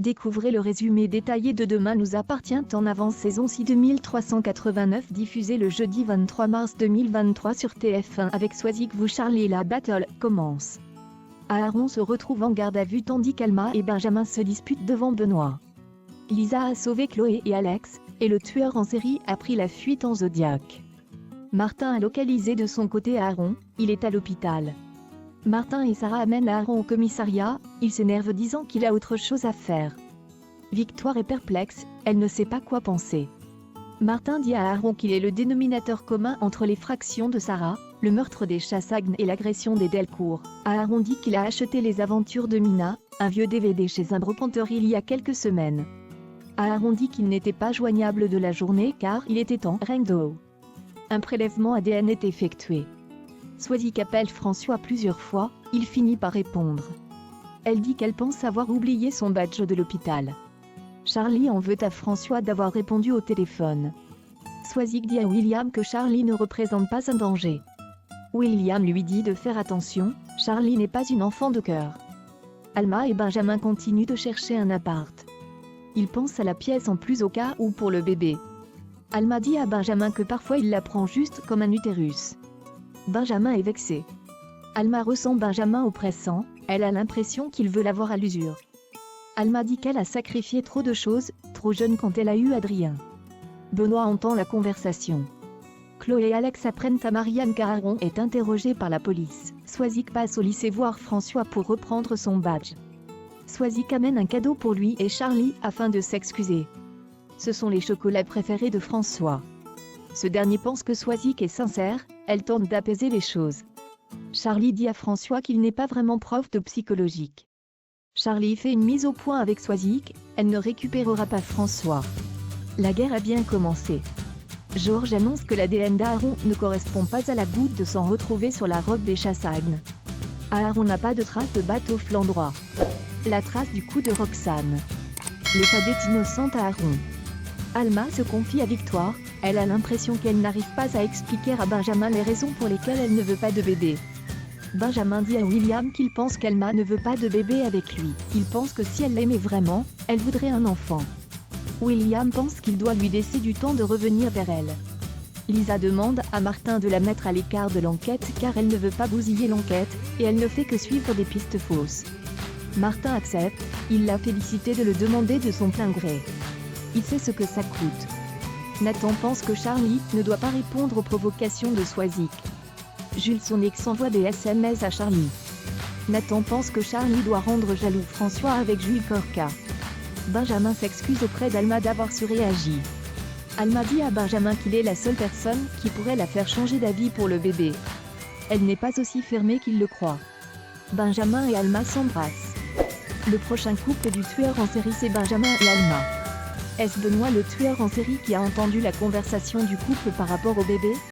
Découvrez le résumé détaillé de Demain nous appartient en avance saison 6 2389 diffusé le jeudi 23 mars 2023 sur TF1 avec Swazig Charlie et la battle commence. Aaron se retrouve en garde à vue tandis qu'Alma et Benjamin se disputent devant Benoît. Lisa a sauvé Chloé et Alex, et le tueur en série a pris la fuite en Zodiac. Martin a localisé de son côté Aaron, il est à l'hôpital. Martin et Sarah amènent Aaron au commissariat, il s'énerve disant qu'il a autre chose à faire. Victoire est perplexe, elle ne sait pas quoi penser. Martin dit à Aaron qu'il est le dénominateur commun entre les fractions de Sarah, le meurtre des Chassagnes et l'agression des Delcourt. Aaron dit qu'il a acheté les aventures de Mina, un vieux DVD chez un brocanteur il y a quelques semaines. Aaron dit qu'il n'était pas joignable de la journée car il était en rando. Un prélèvement ADN est effectué. Swazig appelle François plusieurs fois, il finit par répondre. Elle dit qu'elle pense avoir oublié son badge de l'hôpital. Charlie en veut à François d'avoir répondu au téléphone. Swazig dit à William que Charlie ne représente pas un danger. William lui dit de faire attention, Charlie n'est pas une enfant de cœur. Alma et Benjamin continuent de chercher un appart. Ils pensent à la pièce en plus au cas où pour le bébé. Alma dit à Benjamin que parfois il la prend juste comme un utérus. Benjamin est vexé. Alma ressent Benjamin oppressant, elle a l'impression qu'il veut l'avoir à l'usure. Alma dit qu'elle a sacrifié trop de choses, trop jeune quand elle a eu Adrien. Benoît entend la conversation. Chloé et Alex apprennent à Marianne qu'Aaron est interrogé par la police. Swazig passe au lycée voir François pour reprendre son badge. Swazig amène un cadeau pour lui et Charlie afin de s'excuser. Ce sont les chocolats préférés de François. Ce dernier pense que Swazig est sincère, elle tente d'apaiser les choses. Charlie dit à François qu'il n'est pas vraiment prof de psychologique. Charlie fait une mise au point avec Swazig, elle ne récupérera pas François. La guerre a bien commencé. Georges annonce que l'ADN d'Aaron ne correspond pas à la goutte de sang retrouvée sur la robe des Chassagnes. Aaron n'a pas de trace de batte au flanc droit. La trace du coup de Roxane. L'EHPAD est innocente à Aaron. Alma se confie à Victoire, elle a l'impression qu'elle n'arrive pas à expliquer à Benjamin les raisons pour lesquelles elle ne veut pas de bébé. Benjamin dit à William qu'il pense qu'Alma ne veut pas de bébé avec lui. Il pense que si elle l'aimait vraiment, elle voudrait un enfant. William pense qu'il doit lui laisser du temps de revenir vers elle. Lisa demande à Martin de la mettre à l'écart de l'enquête car elle ne veut pas bousiller l'enquête, et elle ne fait que suivre des pistes fausses. Martin accepte, il l'a félicité de le demander de son plein gré. Il sait ce que ça coûte. Nathan pense que Charlie ne doit pas répondre aux provocations de Swazig. Jules son ex envoie des SMS à Charlie. Nathan pense que Charlie doit rendre jaloux François avec Jules Corca. Benjamin s'excuse auprès d'Alma d'avoir surréagi. Alma dit à Benjamin qu'il est la seule personne qui pourrait la faire changer d'avis pour le bébé. Elle n'est pas aussi fermée qu'il le croit. Benjamin et Alma s'embrassent. Le prochain couple du tueur en série c'est Benjamin et Alma. Est-ce Benoît le tueur en série qui a entendu la conversation du couple par rapport au bébé ?